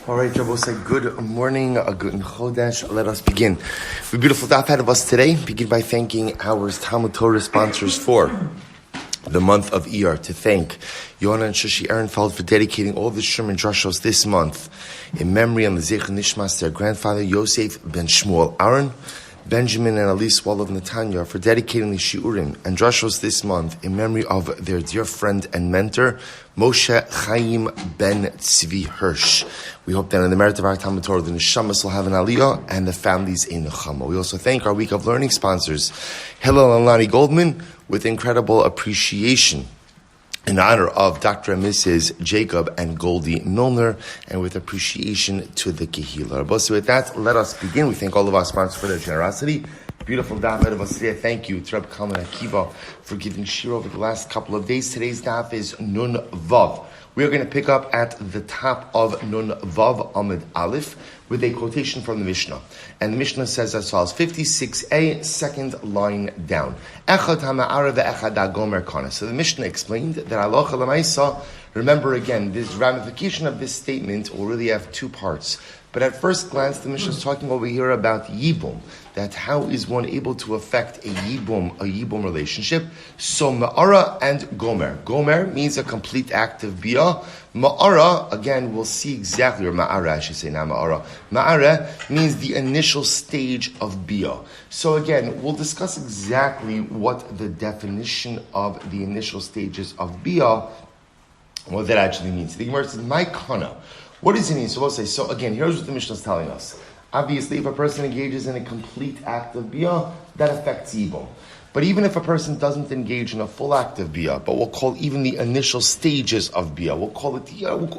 All right, Yevamos, good morning, a good chodesh. Let us begin. The beautiful daf ahead of us today. Begin by thanking our TALMUD TORAH sponsors for the month of Iyar. To thank Yona Shushie Ehrenfeld for dedicating all the Shrim and Drashos this month in memory and the nishmas their grandfather Yosef ben Shmuel Aron, Benjamin and Elys Wohl of Netanya for dedicating the Shiurim and Drashos this month in memory of their dear friend and mentor, Moshe Chaim ben Tzvi Hirsch. We hope that in the merit of our TALMUD TORAH, the neshamas will have an aliyah and the families a neshama. We also thank our week of learning sponsors, Hillel Loni Goldman, with incredible appreciation in honor of Dr. and Mrs. Jacob and Goldie Milner, and with appreciation to the Kehillah. So with that, let us begin. We thank all of our sponsors for their generosity. Beautiful daf ahead of us today. Thank you to Rabbi Kalman Akiva for giving shir over the last couple of days. Today's daf is Nun Vav. We are going to pick up at the top of Nun Vav Amid Aleph with a quotation from the Mishnah. And the Mishnah says as follows, 56a, second line down. Echad ha'ma'ara ve'echad ha'gomer kana. So the Mishnah explained that halacha l'maisa, remember again, this ramification of this statement will really have two parts. But at first glance, the Mishnah is talking over here about yibum, that how is one able to affect a yibum relationship. So ma'ara and gomer. Gomer means a complete act of biyah. Ma'ara, again, we'll see exactly, or ma'ara, I should say, not ma'ara. Ma'ara means the initial stage of biyah. So again, we'll discuss exactly what the definition of the initial stages of biyah, what that actually means. The Gemara says, my kana. What does it mean? So we'll say, so again, here's what the Mishnah is telling us. Obviously, if a person engages in a complete act of biyah, that affects yibum. But even if a person doesn't engage in a full act of biyah, but we'll call even the initial stages of biyah, we'll call it,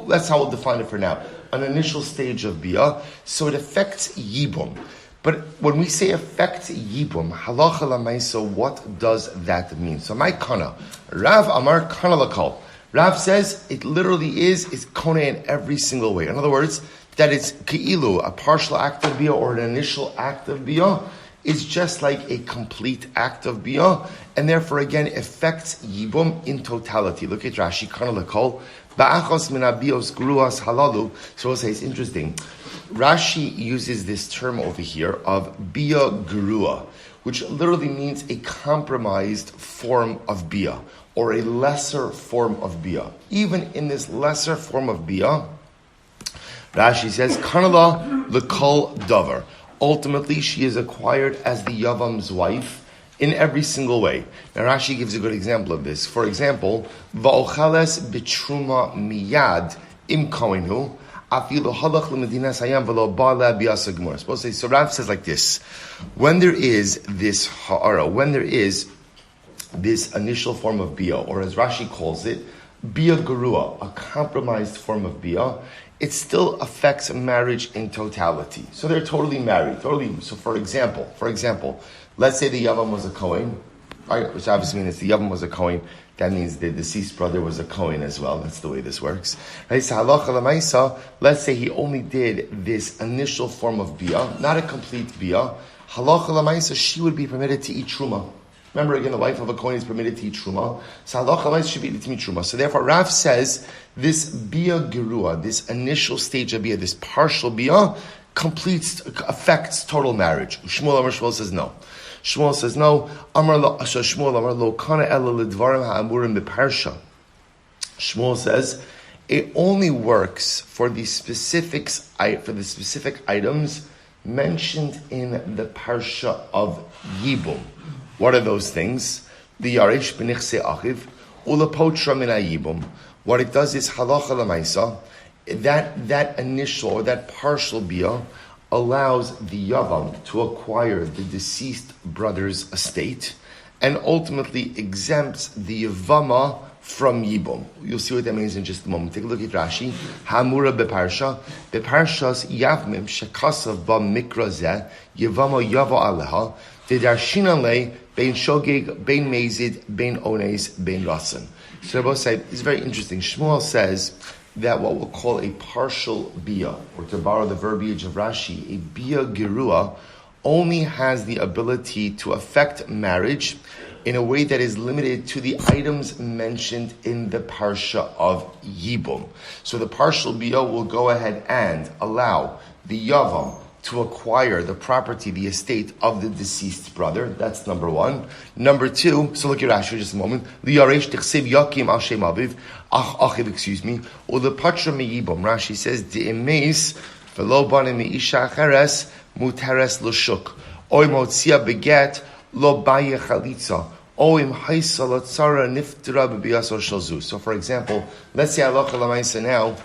that's how we'll define it for now, an initial stage of biyah, so it affects yibum. But when we say affects yibum, halacha l'maisa, what does that mean? So my kana, Rav Amar kana lakal. Rav says it literally is kone in every single way. In other words, that it's ke'ilu, a partial act of biyah or an initial act of biyah, is just like a complete act of biyah, and therefore again affects yibum in totality. Look at Rashi, kana l'kol, ba'achos min abiyos gruas halalu. So we'll say it's interesting. Rashi uses this term over here of biyah gerua, which literally means a compromised form of biyah, or a lesser form of biyah. Even in this lesser form of biyah, Rashi says, Kanala l'kol davar. Ultimately, she is acquired as the Yevam's wife in every single way. Now Rashi gives a good example of this. For example, va'ochales b'truma miyad im koinu, afilu halach l'medinas hayam v'lo ba'la b'yasa gemur. Supposed to say, so Rav says like this, when there is this ha'ara, when there is this initial form of biyah, or as Rashi calls it, biyah gerua, a compromised form of biyah, it still affects marriage in totality. So they're totally married, totally. So for example, let's say the Yavam was a Kohen, right, which obviously means the Yavam was a Kohen. That means the deceased brother was a Kohen as well. That's the way this works. Right? So halacha l'maisa, let's say he only did this initial form of biyah, not a complete biyah. Halacha l'maisa, she would be permitted to eat truma. Remember again, the wife of a Kohen is permitted to eat truma. So halacha l'maisa should be able to eat truma. So therefore, Rav says this biyah gerua, this initial stage of biyah, this partial biyah, affects total marriage. Shmuel says no. Shmuel says no. Shmuel Amar lo kana ela lidvarim ha'amurim beparsha. Shmuel says it only works for the specific items mentioned in the parsha of Yibum. What are those things? The Yaresh b'nichse achiv ulapotra min ha'yibum. What it does is halacha l'maisa, that initial or that partial biyah allows the yavam to acquire the deceased brother's estate, and ultimately exempts the yavama from yibum. You'll see what that means in just a moment. Take a look at Rashi. Hamura beparsha, beparshas yavmim shekasav ba mikra zeh yavama yava aleha v'darshina le bein shogeg bein mezid bein ones bein rasan. So both say it's very interesting. Shmuel says that what we'll call a partial biyah, or to borrow the verbiage of Rashi, a biyah gerua only has the ability to affect marriage in a way that is limited to the items mentioned in the parsha of Yibum. So the partial bia will go ahead and allow the yavam to acquire the property, the estate of the deceased brother. That's number one. Number two, so look at Rashi for just a moment. Liyaresh tichsev yakim al shem aviv, achiv, excuse me, or the patra meyibum. Rashi says, de'emes v'lo banim me'isha acheres muteres l'shuk. Oy motzia beget lo baye chalitza. Oim haisa l'tzara niftera b'biyasor shalzu. So for example, let's say halacha l'maisa now,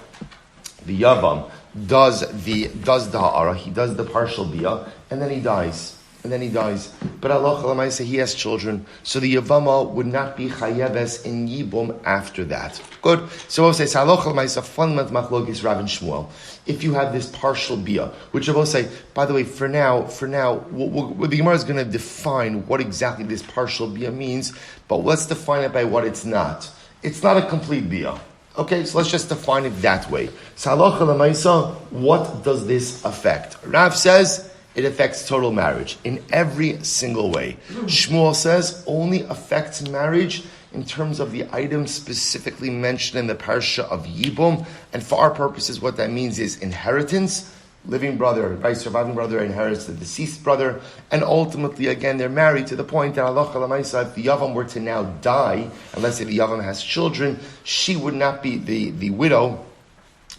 the yavam does the ha'ara, he does the partial bia, and then he dies. But Allah Chalamaysa, he has children, so the Yevama would not be chayeves in Yibum after that. Good. So we'll say, Allah Chalamaysa, fundament machlokes Rav and Shmuel. If you have this partial bia, which I will say, by the way, for now, the Gemara is going to define what exactly this partial bia means, but let's define it by what it's not. It's not a complete bia. Okay, so let's just define it that way. So halacha l'maisa, what does this affect? Rav says it affects total marriage in every single way. Shmuel says only affects marriage in terms of the items specifically mentioned in the parsha of Yibum, and for our purposes, what that means is inheritance. Living brother, right, surviving brother inherits the deceased brother, and ultimately, again, they're married to the point that halacha l'maisa, if the yavam were to now die, and let's say the yavam has children, she would not be the widow,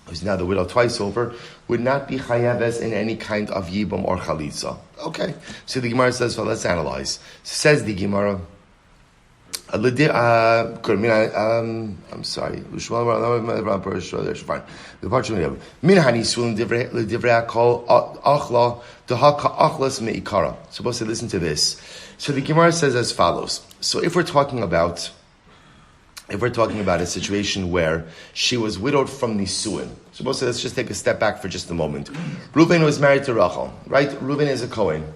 who's now the widow twice over, would not be chayaves in any kind of yibum or chalitza. Okay, so the Gemara says, well, let's analyze. Says the Gemara, I'm sorry. The supposed to listen to this. So the Gemara says as follows. So if we're talking about a situation where she was widowed from Nisuin, suppose let's just take a step back for just a moment. Reuven was married to Rachel, right? Reuven is a Kohen.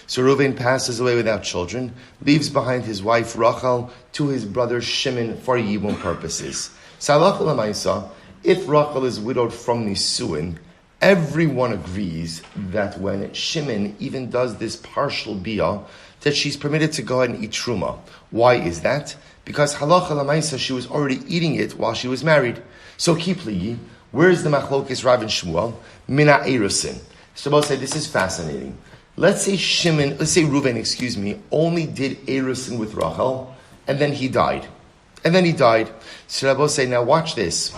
So Reuven passes away without children, leaves behind his wife Rachel to his brother Shimon for Yibum purposes. So halacha l'maisa, if Rachel is widowed from Nisuin, everyone agrees that when Shimon even does this partial bia, that she's permitted to go ahead and eat truma. Why is that? Because halacha l'maisa, she was already eating it while she was married. So kipligi, where is the machlokes Rav and Shmuel? Mina erusin. So I'll say this is fascinating. Let's say Reuven, only did erusin with Rachel, and then he died. So Rabbi say, now watch this.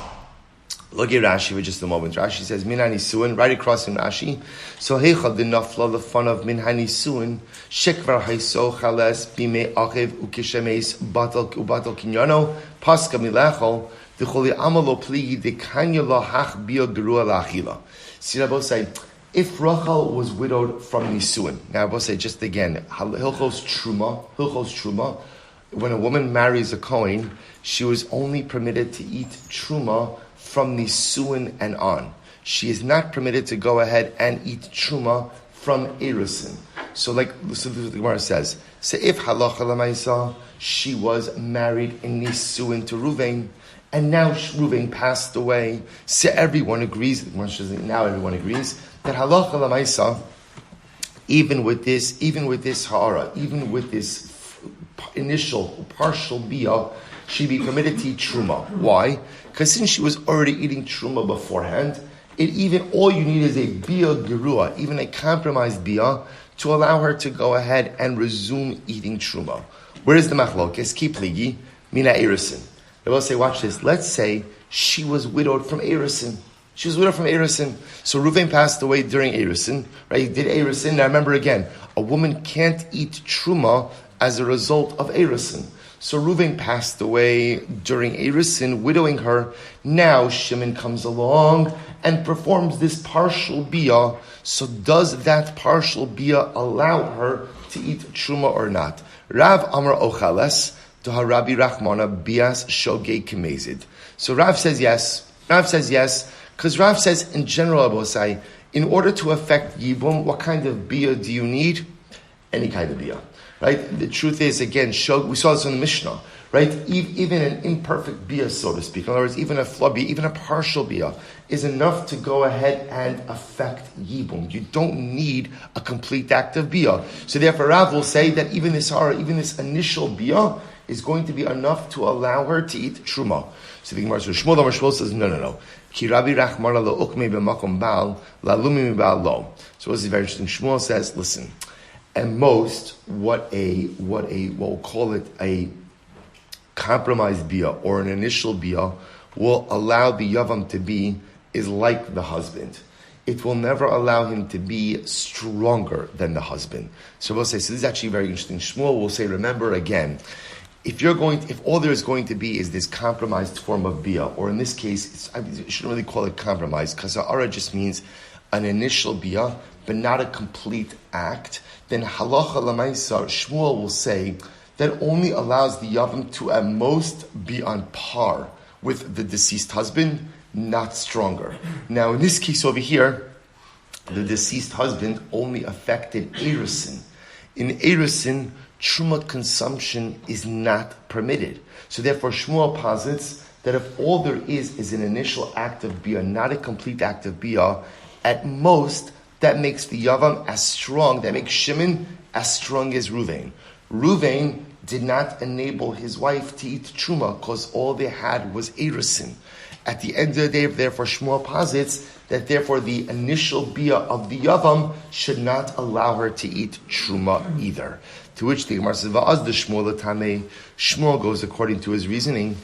Look at Rashi for just a moment. Rashi says, Min hanisuin, right across in Rashi. So heichad the nafla, the fun of Min hanisuin, shekvar haiso chales bime achiv ukishemes batal kinyano, paska milachol, decholi amalo pligi dekanya la hach bio gerua lachila. See Rabbi say, if Rachel was widowed from Nisuin, now I will say just again, Hilchos Truma, when a woman marries a Kohen, she was only permitted to eat Truma from Nisuin and on. She is not permitted to go ahead and eat Truma from Erusin. So the Gemara says, so if halacha l'maisa, she was married in Nisuin to Reuven, and now Reuven passed away, so everyone agrees, that halacha l'maisa, even with this ha'ara, even with this initial partial bia, she'd be permitted to eat truma. Why? Because since she was already eating truma beforehand, all you need is a bia gerua, even a compromised bia, to allow her to go ahead and resume eating truma. Where is the machlokes? Keep ligi mina erusin. They will say, watch this. Let's say she was widowed from erusin. So Reuven passed away during erusin, right? He did erusin. Now remember again, a woman can't eat truma as a result of erusin. So Reuven passed away during erusin, widowing her. Now Shimon comes along and performs this partial bia. So does that partial bia allow her to eat truma or not? Rav Amar Ochales to Rabbi Rachmana bias shogei kemezid. So Rav says yes, because Rav says in general, Abosai, in order to affect Yibum, what kind of bia do you need? Any kind of bia. Right? The truth is, again, we saw this in the Mishnah. right? Even an imperfect bia, so to speak. In other words, even a flaw bia, even a partial bia, is enough to go ahead and affect yibum. You don't need a complete act of bia. So therefore, Rav will say that even this initial bia is going to be enough to allow her to eat truma. So the Gemara says, Shmuel says, no. Ki Rabbi Rachmana lo ukme b'makom baal la lumi b'baal lo. So this is very interesting. Shmuel says, listen, at most, what we'll call it a compromised bia or an initial bia will allow the yavam to be is like the husband. It will never allow him to be stronger than the husband. So we'll say, so this is actually very interesting. Shmuel will say, remember again, if all there is going to be is this compromised form of bia, or in this case, you shouldn't really call it compromise, because ha'ara just means an initial bia, but not a complete act, then halacha l'maisa, Shmuel will say, that only allows the yavam to at most be on par with the deceased husband, not stronger. Now, in this case over here, the deceased husband only affected erusin. In erusin, truma consumption is not permitted. So therefore, Shmuel posits that if all there is an initial act of bia, not a complete act of bia, at most, that makes the yavam as strong, that makes Shimon as strong as Ruvain. Ruvain did not enable his wife to eat truma because all they had was erusin. At the end of the day, therefore, Shmuel posits that therefore the initial bia of the yavam should not allow her to eat truma either. To which the Gemara says, "Va'az the Shmuel tamei." Shmuel goes according to his reasoning.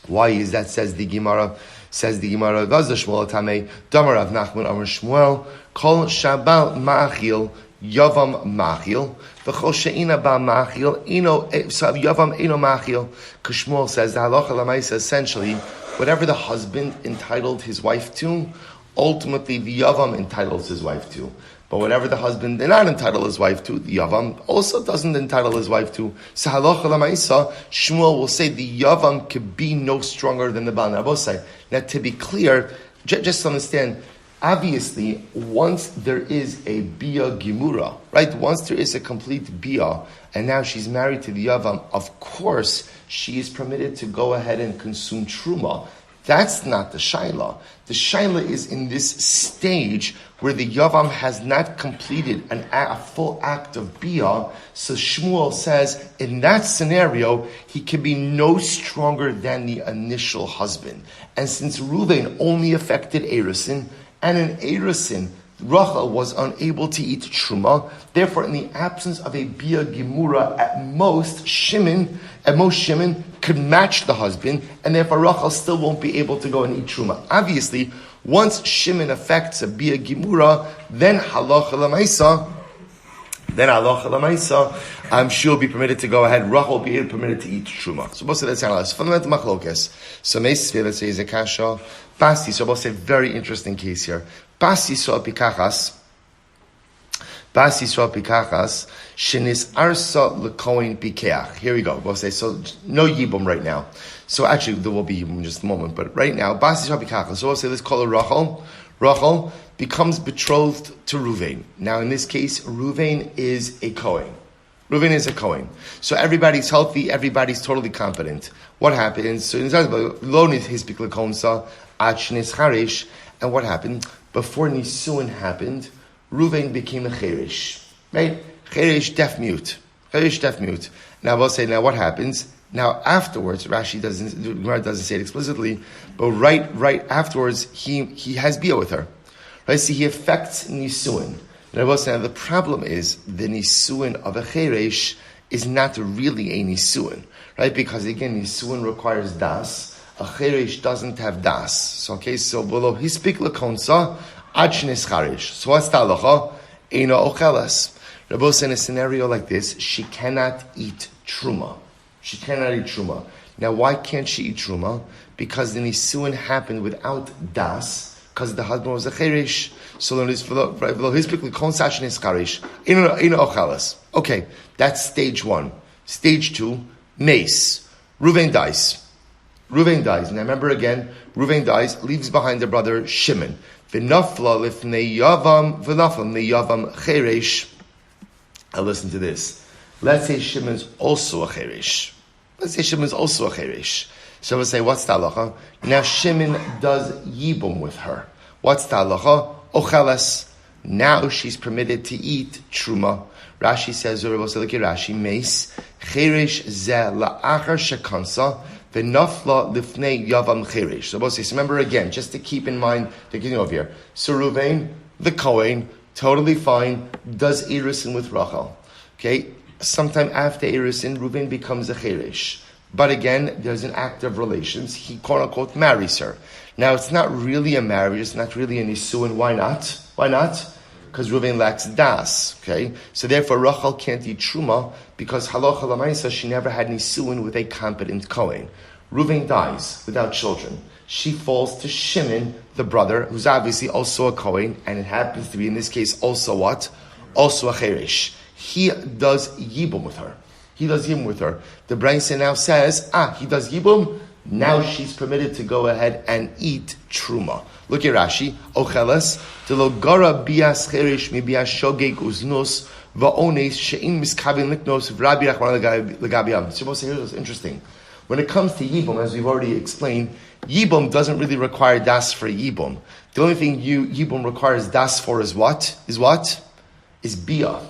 Why is that? Says the Gemara. Va'az the Shmuel tamei. Damar Rav Nachman Amar Shmuel. Kol shabal ma'achil yavam ma'achil. V'chol she'ina ba ma'achil yavam eno ma'achil. Because Shmuel says the halacha l'maisa essentially, whatever the husband entitled his wife to, ultimately the yavam entitles his wife to. But whatever the husband did not entitle his wife to, the yavam also doesn't entitle his wife to. So halacha l'maisa, Shmuel will say the yavam could be no stronger than the baal nabosai. Now to be clear, just to understand, obviously, once there is a bia gimura, right? Once there is a complete bia, and now she's married to the yavam, of course, she is permitted to go ahead and consume truma. That's not the shaila. The shaila is in this stage where the yavam has not completed a full act of bia. So Shmuel says, in that scenario, he can be no stronger than the initial husband. And since Reuven only affected erusin, and in erusin, Rachel was unable to eat truma. Therefore, in the absence of a bia gemura, at most Shimon could match the husband, and therefore Rachel still won't be able to go and eat truma. Obviously, once Shimon affects a bia gemura, then halacha l'maisa, she'll be permitted to go ahead. Rachel will be permitted to eat truma. So both of that's analyzed. Fundamental machlokes. So Meis let's say is a kasha. Basi. So both say very interesting case here. Bas Yisrael pikachas, shenis arsa lekoin pikeach. Here we go. We'll say, so no yibum right now. So actually, there will be yibum in just a moment, but right now, Bas Yisrael pikachas. So we'll say, let's call her Rachel. Rachel becomes betrothed to Ruvain. Now in this case, Ruvain is a Kohen. So everybody's healthy, everybody's totally competent. What happens? So in Loni his piklekonsa, achnis charish, and what happened? Before Nisuin happened, Ruvain became a Cherish. Right? Cherish, deaf mute. Now we'll say, now what happens? Now afterwards, Rashi doesn't say it explicitly, but right afterwards, he has bia with her. Right? So he affects Nisuin. Now we'll say, now the problem is, the Nisuin of a Cherish is not really a Nisuin. Right? Because again, Nisuin requires das. A Cherish doesn't have das. So below his piklekonsa, achnes charish. So what's the halacha? Eina ochelas. Rabbi said in a scenario like this, she cannot eat truma. Now why can't she eat truma? Because the nisuin happened without das, because the husband was a Cherish. So below his piklekonsa, achnes charish. Eina ochelas. Okay, that's stage one. Stage two, mace. Ruvain dies. Now remember again, Ruvain dies, leaves behind the brother Shimon. V'nafla lifnei yavam cheresh. Now listen to this. Let's say Shimon's also a cheresh. Let's say Shimon is also a cheresh. So we'll say, what's the halacha? Now Shimon does yibum with her. What's the halacha? Ocheles. Now she's permitted to eat truma. Rashi says, Rashi, Meis, cheresh zeh la'achar shekansa, v'nafla lifnei yavam cheresh. So remember again, just to keep in mind, beginning over here. So Ruvain, the Kohen, totally fine, does Erusin with Rachel. Okay? Sometime after Erusin, Ruvain becomes a cheresh. But again, there's an act of relations. He quote-unquote marries her. Now, it's not really a marriage. It's not really a nisuin. Why not? Why not? Because Reuven lacks das. Okay? So therefore, Rachel can't eat truma because halacha l'maisa, she never had nisuin with a competent Kohen. Reuven dies without children. She falls to Shimon, the brother, who's obviously also a Kohen, and it happens to be, in this case, also what? Also a cheresh. He does yibum with her. He does yibum with her. The Brayse now says, he does yibum. Now she's permitted to go ahead and eat truma. Look at Rashi. Ocheles delo gara bias cheresh mi bias shogeg uznus va'ones she'in miskavin liknos v'rabi rachman legabiam. So here's interesting. When it comes to yibum, as we've already explained, yibum doesn't really require das for yibum. The only thing yibum requires das for is what? Is bia.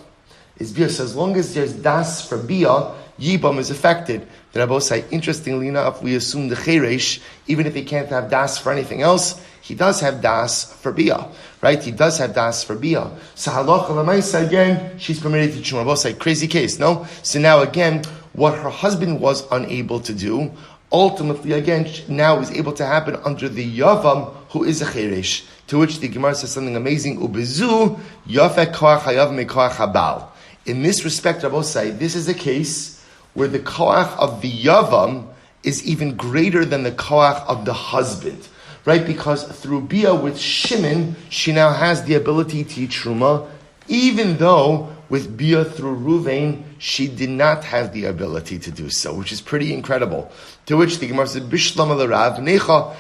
So as long as there's das for bia, yibum is affected. The Rabbi say, interestingly enough, we assume the cheresh, even if he can't have das for anything else, he does have das for bia, right? He does have das for bia. So halacha l'maisa again, she's permitted to chew. Rabbi say, crazy case, no? So now again, what her husband was unable to do, ultimately again, now is able to happen under the yavam, who is a cheresh. To which the Gemara says something amazing, ubezu yafek koach hayav mekoach habal. In this respect, Rabbi say, this is a case where the koach of the yavam is even greater than the koach of the husband, right? Because through bia with Shimon, she now has the ability to eat truma, even though with bia through Ruvain, she did not have the ability to do so, which is pretty incredible. To which the Gemara said, Bishlam al Rav necha.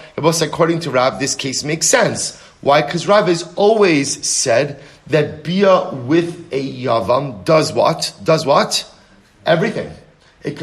According to Rav, this case makes sense. Why? Because Rav has always said that bia with a yavam does what? Does what? Everything. It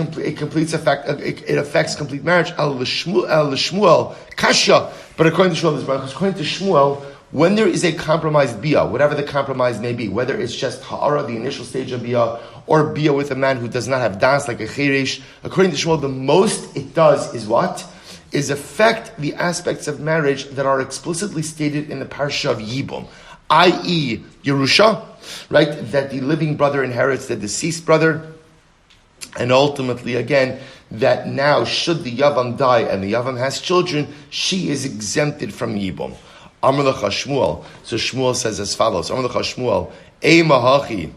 affects complete marriage. El Shmuel kasha. But according to Shmuel, when there is a compromised bia, whatever the compromise may be, whether it's just ha'ara, the initial stage of bia, or bia with a man who does not have das, like a cheresh, according to Shmuel, the most it does is what? Is affect the aspects of marriage that are explicitly stated in the parsha of Yibum, i.e. Yerusha, right? That the living brother inherits the deceased brother, and ultimately, again, that now, should the Yavam die and the Yavam has children, she is exempted from Yibum. Amar lecha Shmuel. So Shmuel says as follows. Amar lecha Shmuel. Mahachi.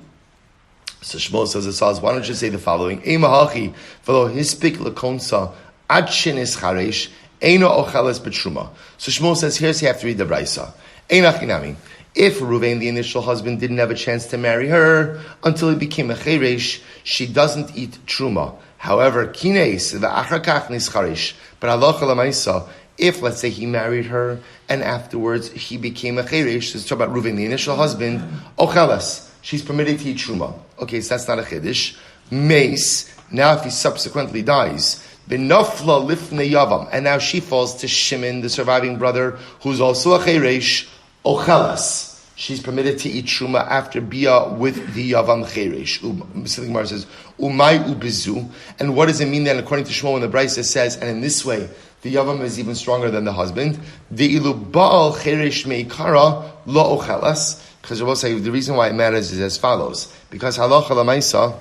So Shmuel says as follows. Why don't you say the following? Mahachi. V'lo hispik lekonsa ad shenis charesh eino ocheles betruma. So Shmuel says, here's you have to read the Braysa. Einachinami. If Ruvain, the initial husband, didn't have a chance to marry her until he became a cheresh, she doesn't eat truma. However, kines v'achrakach nischaresh. But halacha l'maisa, if, let's say, he married her and afterwards he became a cheresh, let's talk about Ruvain, the initial husband, ocheles, she's permitted to eat truma. Okay, so that's not a chiddush. Meis, now if he subsequently dies, benofla lifnei yavam, and now she falls to Shimon, the surviving brother, who's also a cheresh, ocheles. She's permitted to eat truma after bia with the yavam cheresh. Mr. Gemara says, umay ubizu. And what does it mean then, according to Shmuel, when the Brayse says, and in this way, the yavam is even stronger than the husband. The ilu baal cheresh meikara lo ocheles. Because we'll say the reason why it matters is as follows. Because halacha l'maisa,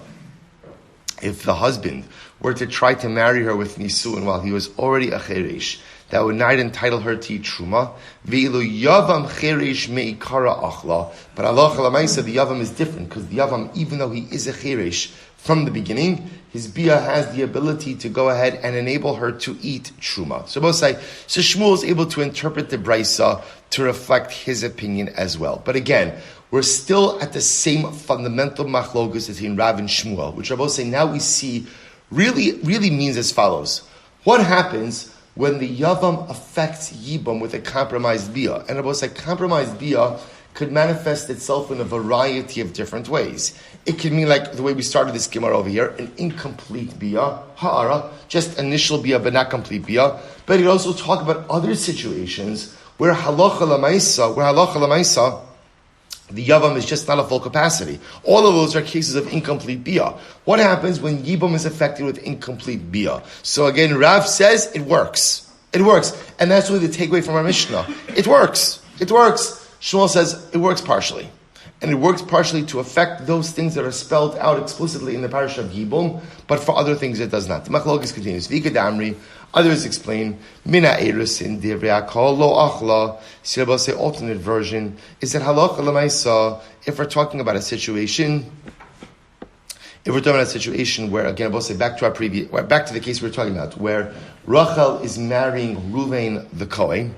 if the husband were to try to marry her with nisuin while he was already a cheresh, that would not entitle her to eat truma. Ve'ilu yavam cheresh meikara achla. But halacha l'maisa, the yavam is different, because the yavam, even though he is a cheresh from the beginning, his bia has the ability to go ahead and enable her to eat truma. So both say, so Shmuel is able to interpret the Braysa to reflect his opinion as well. But again, we're still at the same fundamental machlokus between Rav and Shmuel, which I both say now we see really means as follows. What happens when the Yavam affects Yibam with a compromised bia? And I both say compromised bia could manifest itself in a variety of different ways. It could mean, like the way we started this Gemara over here, an incomplete biyah, ha'ara, just initial biyah but not complete biyah. But it also talk about other situations where halacha l'maisa, the yavam is just not a full capacity. All of those are cases of incomplete biyah. What happens when yibum is affected with incomplete biyah? So again, Rav says it works. It works. And that's really the takeaway from our Mishnah. It works. It works. Shmuel says it works partially. And it works partially to affect those things that are spelled out explicitly in the parish of Yibum, but for other things it does not. The Machlokes continues. Vika Damri, others explain, Mina Eris in Divrei Kol Lo Achla. Silber say alternate version is that halacha l'maisa. If we're talking about a situation, where, again, we'll say back to the case we were talking about, where Rachel is marrying Ruvain the Kohen,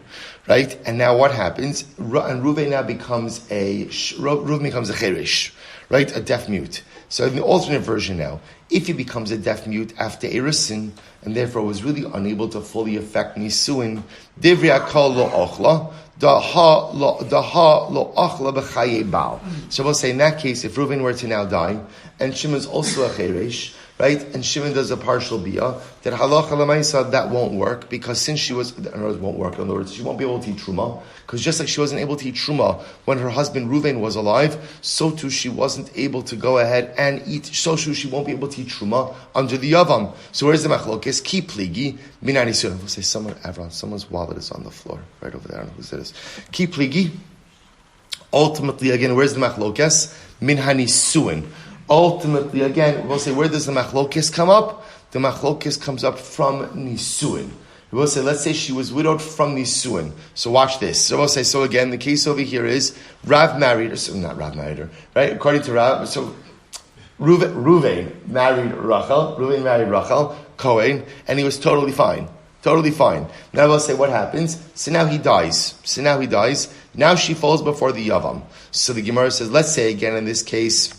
right? And now what happens? And Ruvain now becomes Ruvain becomes a cherish, right? A deaf mute. So in the alternate version now, if he becomes a deaf mute after Erisin, and therefore was really unable to fully affect Nisuin, Divrei Akal Lo Ochla, Daha Lo Ochla B'chaye Baal. So we'll say in that case, if Reuven were to now die, and Shimon's also a cheresh, right? And Shimon does a partial biyah, that halacha l'maisa, that won't work, because since she was, in other words, won't work, in other words, she won't be able to eat truma, because just like she wasn't able to eat truma when her husband Reuven was alive, so too she wasn't able to go ahead and eat, so too she won't be able to eat truma under the yavam. So where's the machlokes? Ki pligi, minani sun. We'll say someone's wallet is on the floor, right over there, I don't know whose it is. Ki pligi, ultimately, again, where's the machlokes? Minhani suin. Ultimately, again, we'll say, where does the machlokes come up? The machlokes comes up from nisuin. We'll say, let's say she was widowed from nisuin. So watch this. So we'll say, so again, the case over here is Rav married her, so not Rav married her, right? According to Rav, so Ruvain married Rachel, Kohen, and he was totally fine. Totally fine. Now we'll say, what happens? So now he dies. Now she falls before the yavam. So the Gemara says, let's say again in this case,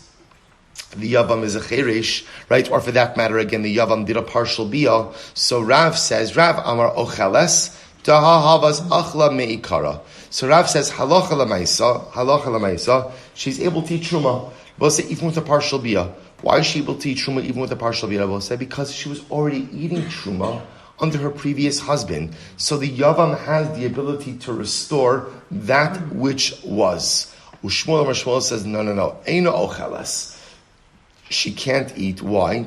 the yavam is a cheresh, right? Or for that matter, again, the yavam did a partial biyah. So Rav says, Rav Amar Ocheles, Taha Havas Achla Meikara. So Rav says, Halacha Lamaisa, she's able to eat truma. We'll say, even with a partial biyah. Why is she able to eat truma even with a partial biyah? We'll say, because she was already eating truma under her previous husband. So the yavam has the ability to restore that which was. Shmuel says, no. Eino Ocheles. She can't eat. Why?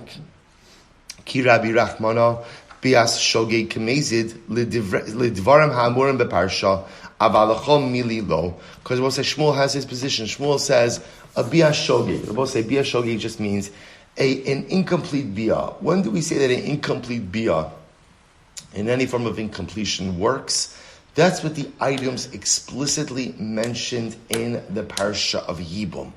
Ki Rabbi Rachmana bias shogeg kemezid lidvarim ha'amurim beparsha avalachom mili lo. Because we'll say Shmuel has his position. Shmuel says a bias shogeg. We'll say bias shogeg just means an incomplete biyah. When do we say that an incomplete biyah in any form of incompletion works? That's what the items explicitly mentioned in the parsha of Yibum.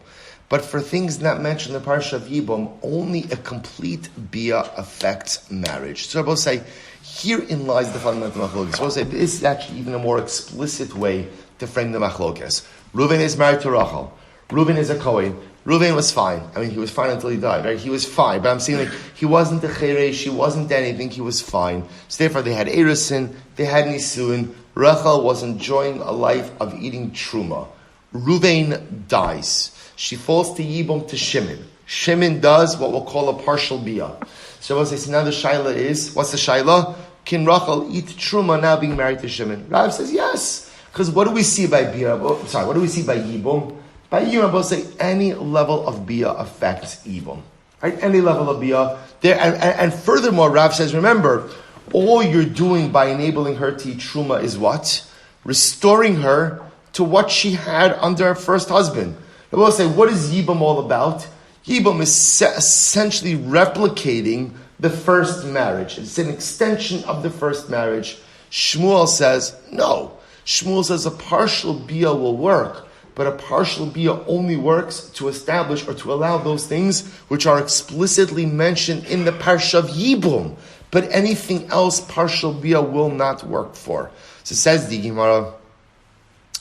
But for things not mentioned in the parsha of Yibum, only a complete biyah affects marriage. So we'll say, herein lies the fundamental machlokes. We'll say, this is actually even a more explicit way to frame the machlokes. Reuven is married to Rachel. Reuven is a Kohen. Reuven was fine. I mean, he was fine until he died, right? He was fine. But I'm saying, like, he wasn't a cheresh, he wasn't anything, he was fine. So therefore, they had Erisin, they had Nisuin. Rachel was enjoying a life of eating truma. Reuven dies. She falls to Yibum to Shimon. Shimon does what we'll call a partial biyah. So we'll say, so now the shaila is, what's the shaila? Can Rachel eat truma now being married to Shimon? Rav says yes. Because what do we see by biyah? What do we see by Yibum? By Yibum, we'll say any level of biyah affects Yibum. Right? Any level of biyah. And furthermore, Rav says, remember, all you're doing by enabling her to eat truma is what? Restoring her to what she had under her first husband. We'll say, what is Yibum all about? Yibum is essentially replicating the first marriage. It's an extension of the first marriage. Shmuel says, no. Shmuel says a partial biyah will work, but a partial biyah only works to establish or to allow those things which are explicitly mentioned in the parsha of Yibum. But anything else, partial biyah will not work for. So it says the Gemara,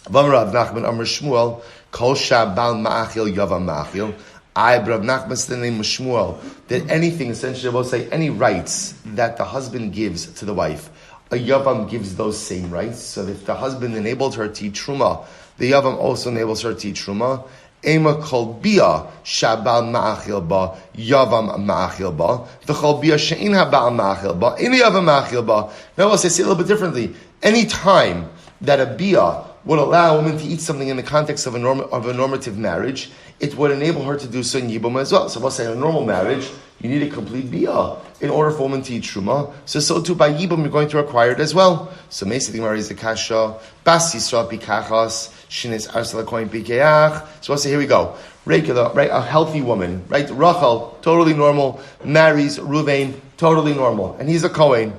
Rav Nachman Amar Shmuel, Kol Shabal Ma'achil Yavam Ma'achil. Rav Nachman said the name of Shmuel that anything, essentially, we'll say any rights that the husband gives to the wife, a Yavam gives those same rights. So if the husband enabled her to eat truma The Yavam also enables her to eat truma. Ema kol bia shabal ma'achil ba yavam ma'achil ba. The kol bia she'in habal ma'achil ba in yavam ma'achil ba. Now I'll say it a little bit differently. Any time that a bia would allow a woman to eat something in the context of a normative marriage, it would enable her to do so in yibum as well. So we'll say in a normal marriage, you need a complete bia in order for a woman to eat truma. So too by yibum you're going to require it as well. So basically, Maris the kasha bas yisrael pikachas shinis arsala koin pikeach. So we'll say here we go. Regular, right? A healthy woman, right? Rachel, totally normal, marries Ruvain, totally normal, and he's a Kohen.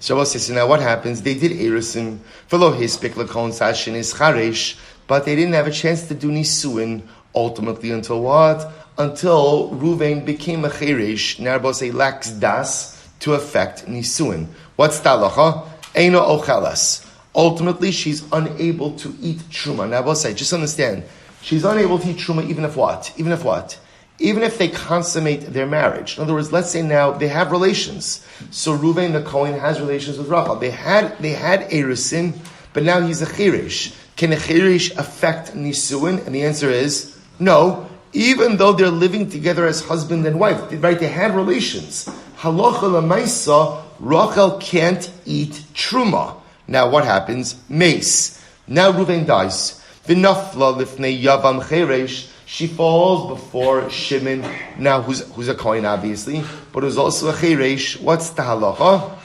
So we'll say, so now what happens? They did Erisim, v'lo hispik l'kon sashin is charesh, but they didn't have a chance to do nisuin ultimately until what? Until Ruvain became a cheresh. Now we'll say lacks das to affect nisuin. What's talacha? Eino ochelas. Ultimately, she's unable to eat truma. Now we'll say, just understand, she's unable to eat truma even if what? Even if they consummate their marriage. In other words, let's say now they have relations. So Ruvain the Kohen has relations with Rachel. They had Erisin, but now he's a Chirish. Can a Chirish affect Nisuin? And the answer is no. Even though they're living together as husband and wife, right? They had relations. Halacha l'maisa, Rachel can't eat truma. Now what happens? Mace. Now Ruvain dies. V'nafla lifnei yavam Chirish. She falls before Shimon, now who's a Kohen obviously, but who's also a Cheresh. What's the halacha?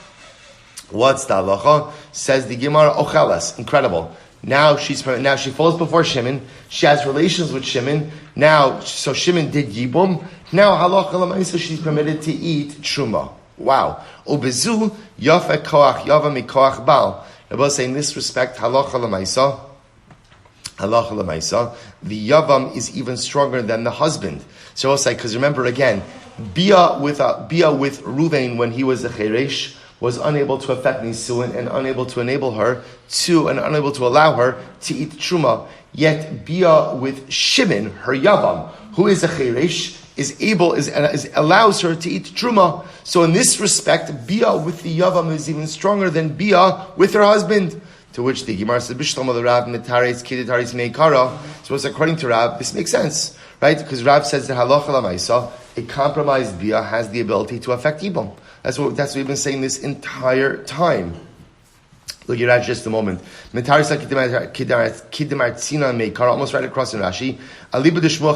Says the Gemara, Ochelas. Incredible. Now she falls before Shimon. She has relations with Shimon. Now, so Shimon did Yibum. Now halacha l'maisa, she's permitted to eat truma. Wow. Ubezu yafa koach yava mikoach bal. Rabbi say in this respect, halacha l'maisa. The yavam is even stronger than the husband. So I'll say, because remember again, Bia with Ruvain when he was a Cheresh was unable to affect Nisuin and unable to enable her to, and unable to allow her to eat Truma. Yet Bia with Shimon, her yavam, who is a Cheresh, allows her to eat Truma. So in this respect, Bia with the yavam is even stronger than Bia with her husband. To which the Gemara says, "Bishlam of the Rav mitaris kiditaris meikara." So according to Rav, this makes sense, right? Because Rav says that halacha lamaisa, a compromised bia has the ability to affect ibum. That's what we've been saying this entire time. Look at that just a moment. Mitaris kidimartzina meikara, almost right across in Rashi. Aliba de Shmuel.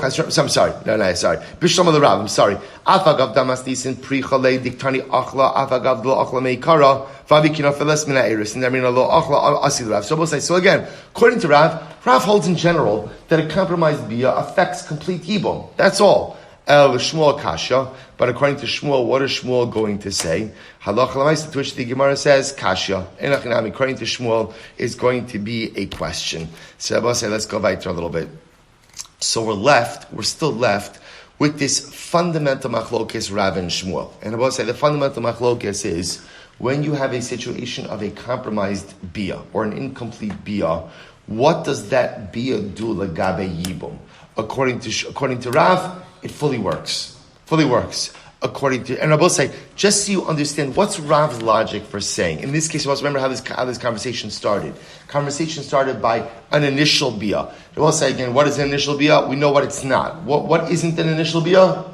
Sorry. Bishlam of the Rav. I'm sorry. Afagav damastis in prichalei diktani achla afagav lo achla meikara. So again, according to Rav holds in general that a compromised bia affects complete yibum. That's all. Shmuel kasha, but according to Shmuel, what is Shmuel going to say? Halacha l'maisa, to which the Gemara says kasha. According to Shmuel, is going to be a question. So I'll say, let's go weiter a little bit. So we're still left with this fundamental machlokes Rav and Shmuel. And I'll say the fundamental machlokes is, when you have a situation of a compromised bia or an incomplete bia, what does that bia do lagabe yibum? According to Rav, it fully works. And I will say, just so you understand, what's Rav's logic for saying? In this case, you must remember how this conversation started. Conversation started by an initial bia. I will say again, what is an initial bia? We know what it's not. What isn't an initial bia?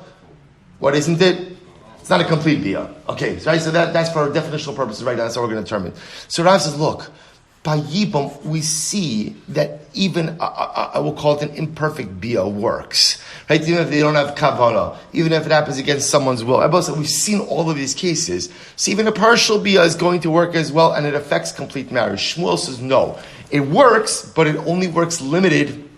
What isn't it? It's not a complete bia. Okay, right? So that's for definitional purposes right now. That's how we're going to determine. So Rav says, look, by Yibam, we see that even, I will call it an imperfect bia works. Right? Even if they don't have kavana, even if it happens against someone's will. We've seen all of these cases. So even a partial bia is going to work as well, and it affects complete marriage. Shmuel says, no. It works, but it only works limited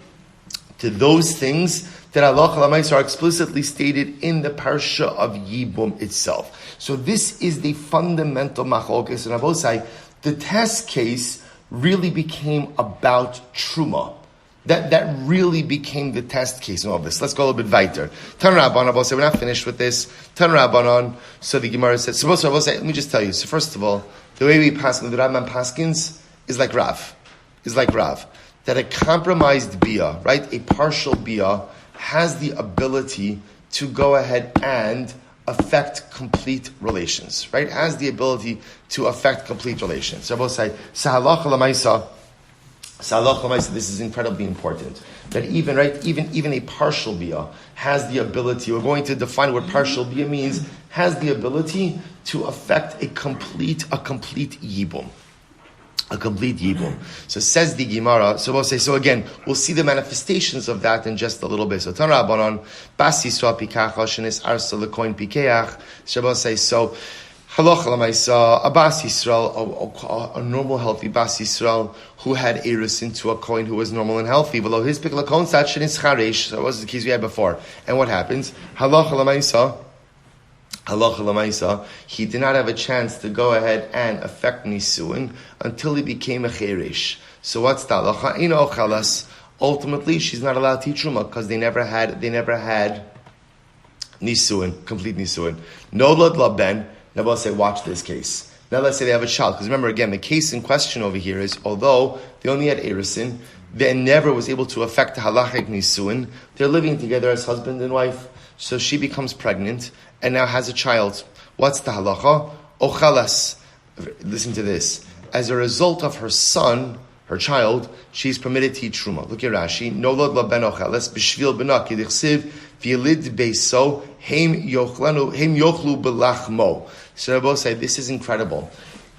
to those things that Allah are explicitly stated in the parsha of Yibum itself. So this is the fundamental machlokes, and Abosai, the test case really became about truma. That really became the test case in all this. Let's go a little bit weiter. Tan Rabbanon, Abosai, we're not finished with this. Tan Rabbanon, so the Gemara said, so Abosai, let me just tell you. So first of all, the way we paskin, the Rabban paskins, is like Rav. That a compromised bia, right, a partial bia, has the ability to go ahead and affect complete relations, right? Has the ability to affect complete relations. So I will say, halacha l'maisa, So this is incredibly important. That even a partial bia has the ability, we're going to define what partial bia means, has the ability to affect a complete yibum. A complete yibum. So says the Gemara, so again, we'll see the manifestations of that in just a little bit. So TORAH Abanon, Bas Yisrael Pikach, Shenis Arsa Lekoin Pikeach, so Halacha Lamaisa, a Bas Yisrael, a normal, healthy Bas Yisrael, who had Eris into a coin who was normal and healthy. Below his Piklakon Sachin is Charesh, that was the case we had before. And what happens? Halacha Lamaisa, he did not have a chance to go ahead and affect Nisuin until he became a Cheresh. So what's the halacha? Ino Chalas. Ultimately, she's not allowed to eat Truma because they never had Nisuin, complete Nisuin. No Lod Laben. Now we'll say, watch this case. Now let's say they have a child. Because remember, again, the case in question over here is, although they only had Erisin, they never was able to affect the halachic Nisuin. They're living together as husband and wife. So she becomes pregnant and now has a child. What's the halacha? Ochalas. Listen to this. As a result of her son, her child, she's permitted to eat truma. Look at Rashi. Nolad laben ochalas b'shvil b'nak yidichsiv v'yilid beiso heim yochlu belachmo. So Rabbi say this is incredible.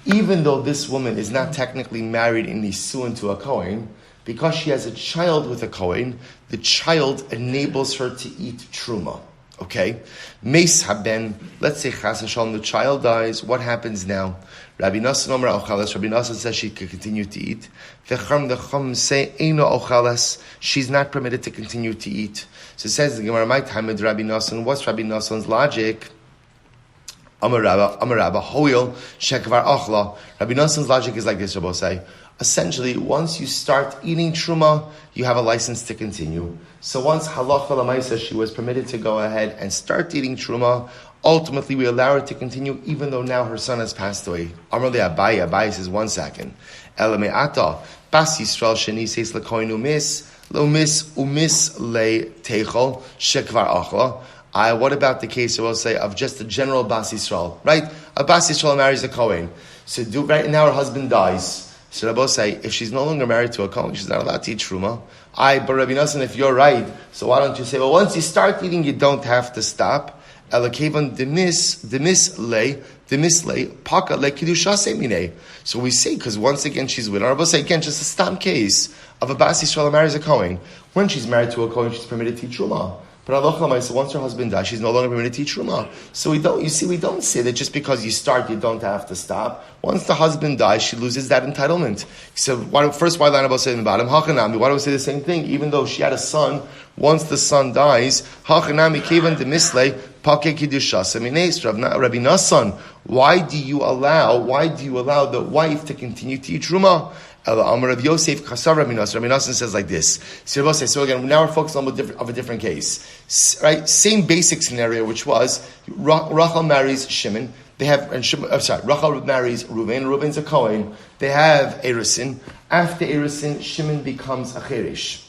Even though this woman is not technically married in Nisuin to a Kohen, because she has a child with a Kohen, the child enables her to eat truma. Okay? Meis haben, let's say chas v'shalom, the child dies, what happens now? Rabbi Nassan Omer Ochalas, Rabbi Nassan says she could continue to eat. V'cham say Eino Ochalas, she's not permitted to continue to eat. So it says the Gemara, my time with Rabbi Nassan, what's Rabbi Nassan's logic? Amar Rabba, Hoil, Shekvar Achla. Rabbi Nassan's logic is like this, Rabbi say. Essentially, once you start eating truma, you have a license to continue. So once halacha l'maisa, she was permitted to go ahead and start eating truma, ultimately we allow her to continue even though now her son has passed away. Amar le Abaye says, 1 second. Elame ata, Bas Yisrael sheni says l'koin umis le teichol, shekvar achla. What about the case, I will say, of just a general Bas Yisrael, right? A Bas Yisrael marries a Kohen. So right now her husband dies. So Rabbi say, if she's no longer married to a Kohen, she's not allowed to eat Truma. But Rabbi Nassan, if you're right, so why don't you say, well, once you start eating, you don't have to stop. Elakevan demis le, paka le kidusha semine. So we say, because once again she's with her. Rabbi say, again, just a stam case of a Bas Yisrael who marries a Kohen. When she's married to a Kohen, she's permitted to eat Truma. But Allah, so once her husband dies, she's no longer permitted to eat truma. So we don't say that just because you start, you don't have to stop. Once the husband dies, she loses that entitlement. So why line about saying in the bottom? Hachanami. Why do we say the same thing? Even though she had a son, once the son dies, Hachanami kevan demisle pake kidushas. Rabbi Nassan, why do you allow the wife to continue to eat truma? Amar of Yosef Kasar Rabbi Nassan says like this. So again, now we're focused on a different case, right? Same basic scenario, which was Rachel marries Shimon. They have, Rachel marries Reuven. Reuven's a Kohen. They have Erisin. After Erisin, Shimon becomes a Cheresh.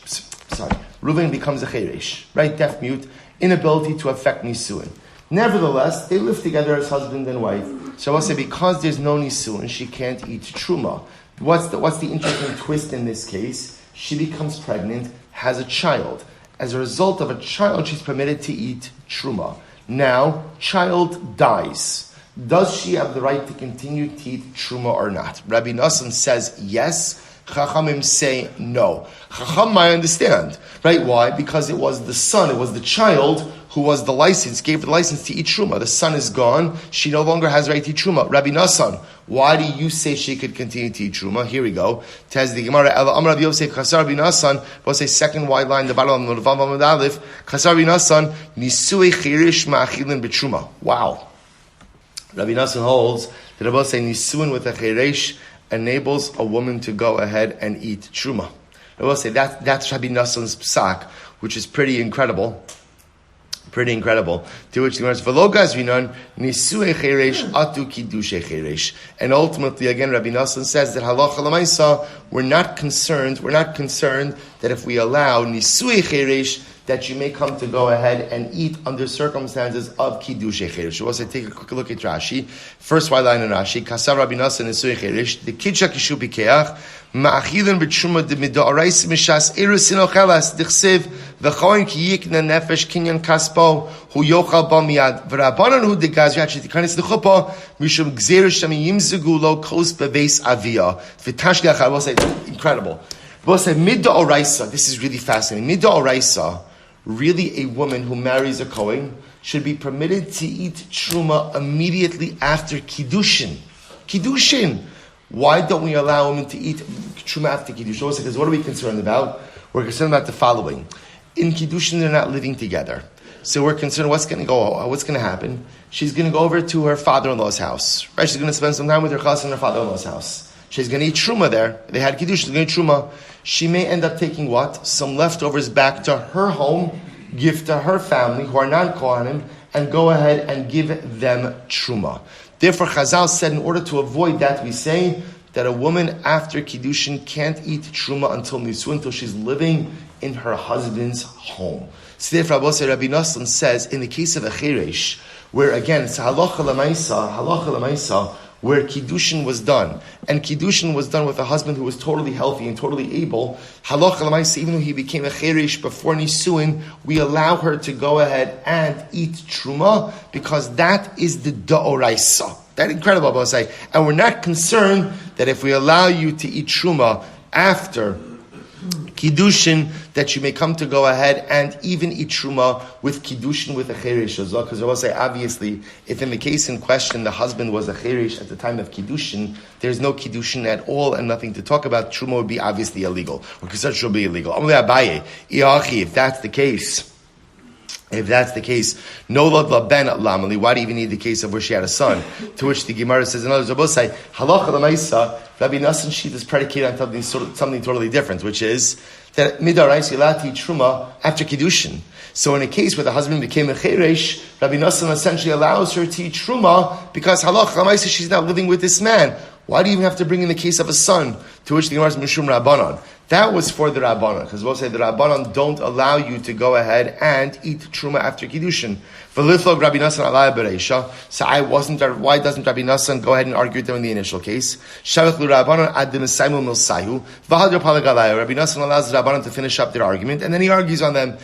Reuven becomes a Cheresh, right? Deaf mute, inability to affect Nisuin. Nevertheless, they live together as husband and wife. So I'll say because there's no Nisuin, she can't eat Truma. What's the interesting twist in this case? She becomes pregnant, has a child. As a result of a child, she's permitted to eat truma. Now, child dies. Does she have the right to continue to eat truma or not? Rabbi Nassan says yes. Chachamim say no. Chacham, I understand. Right? Why? Because it was the son, it was the child who was the license, gave the license to eat truma. The son is gone. She no longer has the right to eat truma. Rabbi Nassan, why do you say she could continue to eat truma? Here we go. Taz the Gemara, Amar Rabbi Yosef, Chasar Rabbi Nassan, we'll say second wide line, the bottom of the Vav Amud Aleph, Chasar Rabbi Nassan, Nisui Chirish Ma'achilin B'truma. Wow. Rabbi Nassan holds that Rabbi say Nisuin with a Chirish enables a woman to go ahead and eat truma. I will say that's Rabbi Nassan's psak, which is pretty incredible. Pretty incredible. To which the Gemara says, "V'logas vinon nisue cheresh atu kidushe cheresh." And ultimately, again, Rabbi Nassan says that halacha l'maisa, we're not concerned that if we allow nisue cheresh that you may come to go ahead and eat under circumstances of Kiddush Cheresh. So we'll say, take a quick look at Rashi. First white line in Rashi, Kasav Rabbi Nassan Nesui Cheresh, the Kidsha Kishu Bikeach, Ma'achilin B'Truma de Midorais Mishas Erusin Ochelas, Dichsev, V'choin Ki Yikna Nefesh Kinyan Kaspo, Hu Yochal B'miyad, V'Rabbanan Hu Degaz Yachit Tikanis L'chuppah, Mishum Gzer Shemi Yimzegu Lo Kos Beveis Avia, V'Tashliach, I will say, incredible. We'll say, Midda Oraisa, this is really fascinating. Midda Oraisa, really a woman who marries a Kohen, should be permitted to eat Truma immediately after Kiddushin. Kiddushin! Why don't we allow women to eat Truma after Kiddushin? Because what are we concerned about? We're concerned about the following. In Kiddushin, they're not living together. So we're concerned what's going to happen. She's going to go over to her father-in-law's house. Right? She's going to spend some time with her cousin in her father-in-law's house. She's going to eat Truma there. They had Kiddush, she's going to eat Truma. She may end up taking what? Some leftovers back to her home, give to her family, who are non-Kohanim, and go ahead and give them Truma. Therefore, Chazal said in order to avoid that, we say that a woman after Kiddushin can't eat Truma until Nisu, until she's living in her husband's home. So therefore, Rabbi Nassan says, in the case of a Cheresh, where again, it's halacha l'maisa, where Kiddushin was done, and Kiddushin was done with a husband who was totally healthy and totally able, halacha l'maisa, even though he became a cheresh before Nisuin, we allow her to go ahead and eat Truma, because that is the da'oraisa. That's incredible, Abosai. And we're not concerned that if we allow you to eat Truma after Kiddushin, that you may come to go ahead and even eat Truma with Kiddushin with a Cheresh. Because I will say, obviously, if in the case in question the husband was a Cheresh at the time of Kiddushin, there's no Kiddushin at all and nothing to talk about. Truma would be obviously illegal. Or Kisar should be illegal. If that's the case, no log ben lamali. Why do you even need the case of where she had a son? To which the Gemara says, in others, say halacha l'maisa. Rabbi Nassan sheet is predicated on something totally different, which is that midarais yilati truma after kiddushin. So in a case where the husband became a cheresh, Rabbi Nassan essentially allows her to eat truma because halacha l'maisa she's not living with this man. Why do you even have to bring in the case of a son? To which the Gemara says mishum rabbanon. That was for the Rabbanon, because we'll say the Rabbanon don't allow you to go ahead and eat Truma after Kiddushin. So why doesn't Rabbi Nassan go ahead and argue with them in the initial case? Rabbi Nassan allows the Rabbanon to finish up their argument, and then he argues on them.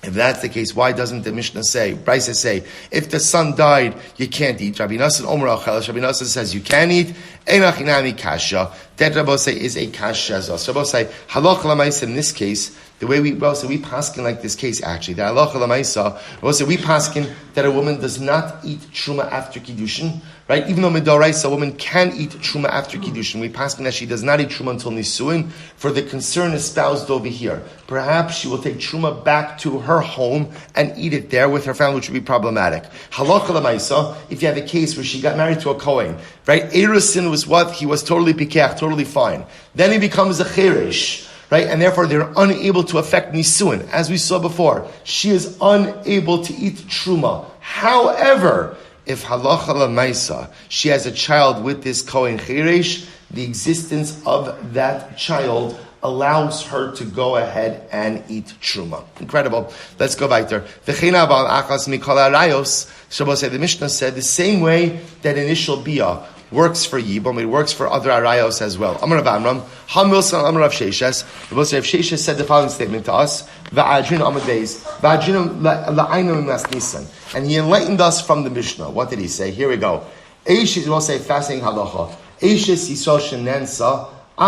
If that's the case, why doesn't the Mishnah say, Brisa say, if the son died, you can't eat? Rabbi Nassan Omer Achelas, Rabbi Nassan says you can eat. Einachinami kasha. That Rabbi say is a kasha. So Rabbi say, halach l'maisa in this case, the way we paskin like this case actually, that halach l'maisa, Rabbi say we paskin that a woman does not eat truma after kiddushin, right? Even though midoraisa, a woman can eat truma after kiddushin, we paskin that she does not eat truma until nisuin, for the concern espoused over here. Perhaps she will take truma back to her home and eat it there with her family, which would be problematic. Halacha l'maisa, if you have a case where she got married to a Kohen, right? Erusin was what? He was totally pikach, totally fine. Then he becomes a cheresh, right? And therefore they're unable to affect nisuin. As we saw before, she is unable to eat truma. However, if halacha l'maisa, she has a child with this Kohen cheresh, the existence of that child allows her to go ahead and eat truma. Incredible. Let's go weiter. The Mishnah said the same way that initial bia works for Yibam, it works for other arayos as well. Amar Rav Amram, Hamilson Amar Rav Sheshes. Rav Sheshes said the following statement to us: Va'ajrin Amadeis, Va'ajrin la'aynu Nisan, and he enlightened us from the Mishnah. What did he say? Here we go. Eish is, we'll say, fascinating halacha. Eish is Yisrael shenensa. So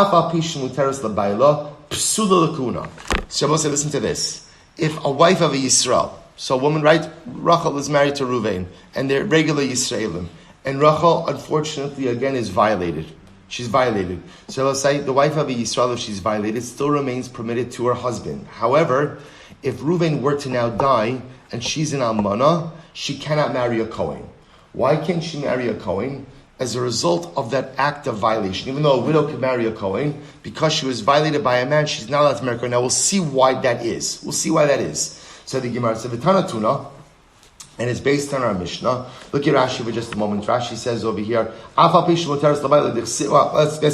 we'll say, listen to this. If a wife of a Yisrael, so a woman, right? Rachel is married to Ruvain, and they're regular Yisraelim, and Rachel, unfortunately, again, is violated. She's violated. So we'll say, the wife of a Yisrael, if she's violated, still remains permitted to her husband. However, if Ruvain were to now die, and she's an almana, she cannot marry a Kohen. Why can't she marry a Kohen? As a result of that act of violation. Even though a widow could marry a Kohen, because she was violated by a man, she's not allowed to marry a Kohen. Now we'll see why that is. So the Gemara said, V'tana tuna, and it's based on our Mishnah. Look at Rashi for just a moment. Rashi says over here, well, let's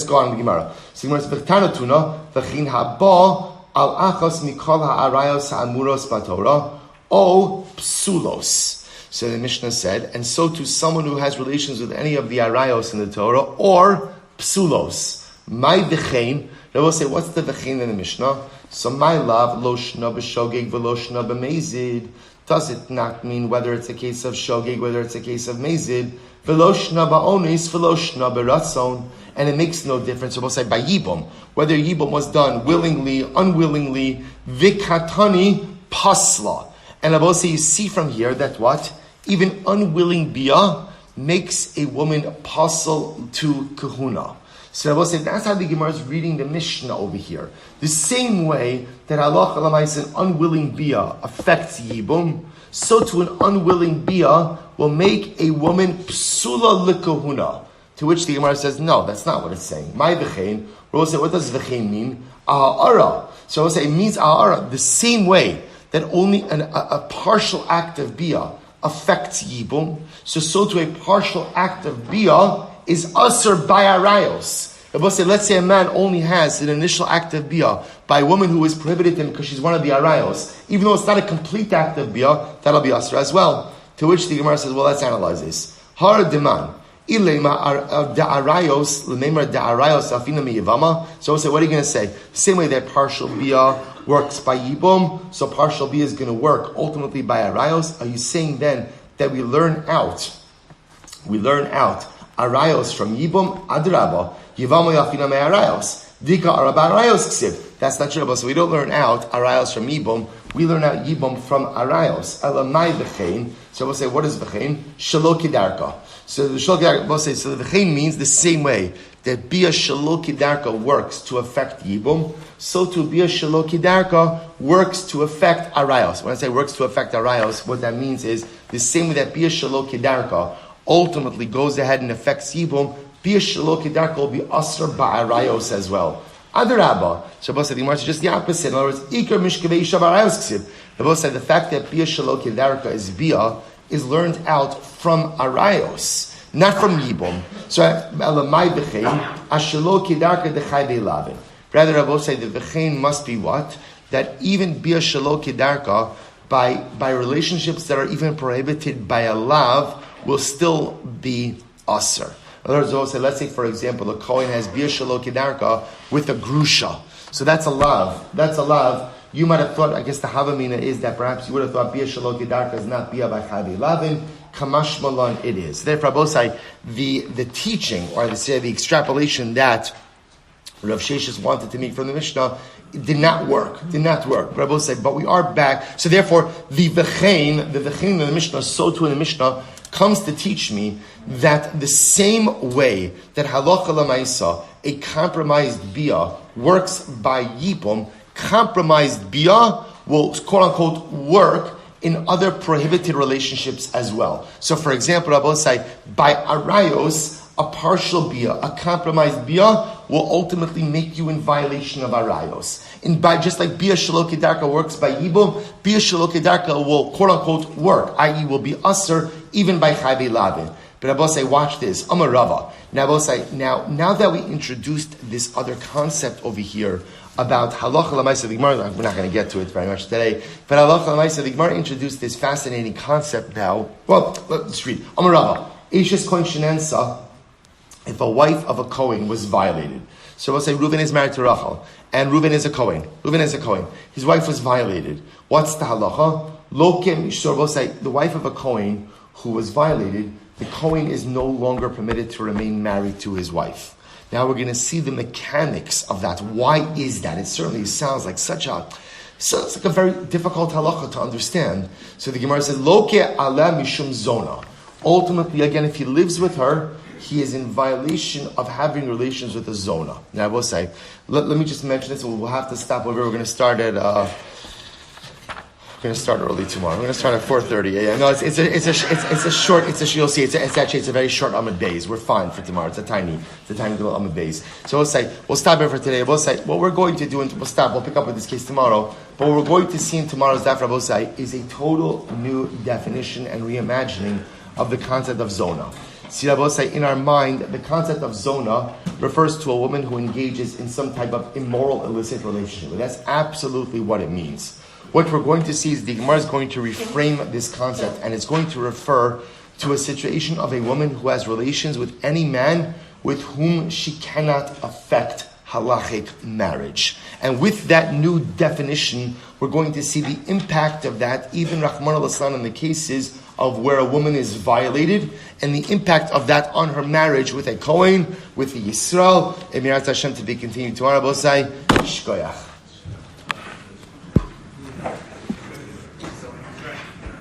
go on the Gemara. So Gemara says, v'chin haba al achos mikol ha'arayos ha'amuros b'Torah o psulos. So the Mishnah said, and so to someone who has relations with any of the arayos in the Torah or psulos. My v'chein, they will say, what's the v'chein in the Mishnah? So my love, lo shna b'shogeg v'lo shna b'mezid. Does it not mean whether it's a case of shogeg, whether it's a case of mezid? V'lo shna ba'onis, v'lo shna b'ratzon. And it makes no difference. So we'll say by yibum, whether yibum was done willingly, unwillingly, vikatani pasla. And I will say, you see from here that what? Even unwilling biyah makes a woman apostle to kahuna. So I will say that's how the Gemara is reading the Mishnah over here. The same way that halacha l'maisa an unwilling biyah affects yibum, so to an unwilling biyah will make a woman psula l'kahuna. To which the Gemara says, no, that's not what it's saying. My v'chein, we'll say, what does v'chein mean? Ahara. So I will say it means ahara the same way that only a partial act of biyah affects yibum, so to a partial act of biyah is asur by arayos. Let's say a man only has an initial act of biyah by a woman who is prohibited him because she's one of the arayos. Even though it's not a complete act of biyah, that'll be asur as well. To which the Gemara says, well, let's analyze this. Har deman. Ilema da'arayos, l'neimar da'arayos afina mi Yevama. So we'll say, what are you going to say? Same way that partial biyah works by yibum, so partial biyah is going to work ultimately by arayos. Are you saying then that we learn out arayos from yibum? Adraba, Yevama yafina me arayos. Dika araba arayos ksiv. That's not true. So we don't learn out arayos from yibum. We learn out yibum from arayos. Elamai v'chein. So we'll say, what is v'chein? Shelo kidarka. So the shelo kidarka, we'll say, so the v'chein means the same way that biyah shelo kidarka works to affect yibum, so to biyah shelo kidarka works to affect arayos. When I say works to affect arayos, what that means is the same way that biyah shelo kidarka ultimately goes ahead and affects yibum, biyah shelo kidarka will be asr ba'arayos as well. Adarabba. Shabbos said the Gemara is just the opposite. In other words, ikar mishkavei shabarayos ksiv. Shabbos said the fact that biyah shelo kidarka is biyah is learned out from arayos, not from yibum. So elamai b'chein ashelo kidarka dechai be'lavin. Rather, I will say the v'chein must be what? That even biyah shelo kidarka by relationships that are even prohibited by a lav will still be aser. In other words, also, let's say, for example, a Kohen has biyah shelo kidarka with a grusha. So that's a lav. That's a lav. You might have thought, I guess the Havamina is that perhaps you would have thought biyah shelo kidarka is not biyah by chavi lavin. Kamash malon it is. Therefore, both say the teaching, or the extrapolation that Rav Sheshes wanted to make from the Mishnah did not work. But both say, but we are back. So therefore, the v'chein in the Mishnah, so too in the Mishnah, comes to teach me that the same way that halacha l'maisa, a compromised biyah, works by yibum, compromised biyah will, quote unquote, work in other prohibited relationships as well. So for example, Rabbi say, by arayos, a partial biyah, a compromised biyah, will ultimately make you in violation of arayos. And by just like biyah shelo kidarka works by yibum, biyah shelo kidarka will, quote unquote, work, i.e. will be asr, even by chayvei lavin. But Rabbi say, watch this, Amar Rava. Now Rabbi say, now that we introduced this other concept over here about halacha l'maisa, the Gemara, we're not going to get to it very much today, but halacha l'maisa, the Gemara introduced this fascinating concept now. Well, let's read. Amar Rava, Eishes kohen shenensa, if a wife of a Kohen was violated. So we'll say Reuven is married to Rachel, and Reuven is a Kohen. His wife was violated. What's the halacha? Lokem, so we'll say the wife of a Kohen who was violated, the Kohen is no longer permitted to remain married to his wife. Now we're going to see the mechanics of that. Why is that? It certainly sounds like a very difficult halacha to understand. So the Gemara says, Loke ala mishum zona. Ultimately, again, if he lives with her, he is in violation of having relations with a zona. Now I will say, let me just mention this, we'll have to stop over. We're going to start at We're going to start early tomorrow. We're going to start at 4:30 a.m. No, it's a short. You'll see. It's a very short Amud Beis. We're fine for tomorrow. It's a tiny little Amud Beis. So we'll stop here for today. We'll say what we're going to do, and we'll stop. We'll pick up with this case tomorrow. But what we're going to see in tomorrow's Daf Rabosai is a total new definition and reimagining of the concept of zona. See, Rabosai, in our mind, the concept of zona refers to a woman who engages in some type of immoral, illicit relationship. That's absolutely what it means. What we're going to see is the Gemara is going to reframe this concept, and it's going to refer to a situation of a woman who has relations with any man with whom she cannot affect halachic marriage. And with that new definition, we're going to see the impact of that, even Rahman al-Islam, in the cases of where a woman is violated, and the impact of that on her marriage with a Kohen, with the Yisrael. Emirat Hashem to be continued tomorrow. Bosai, Shkoyach.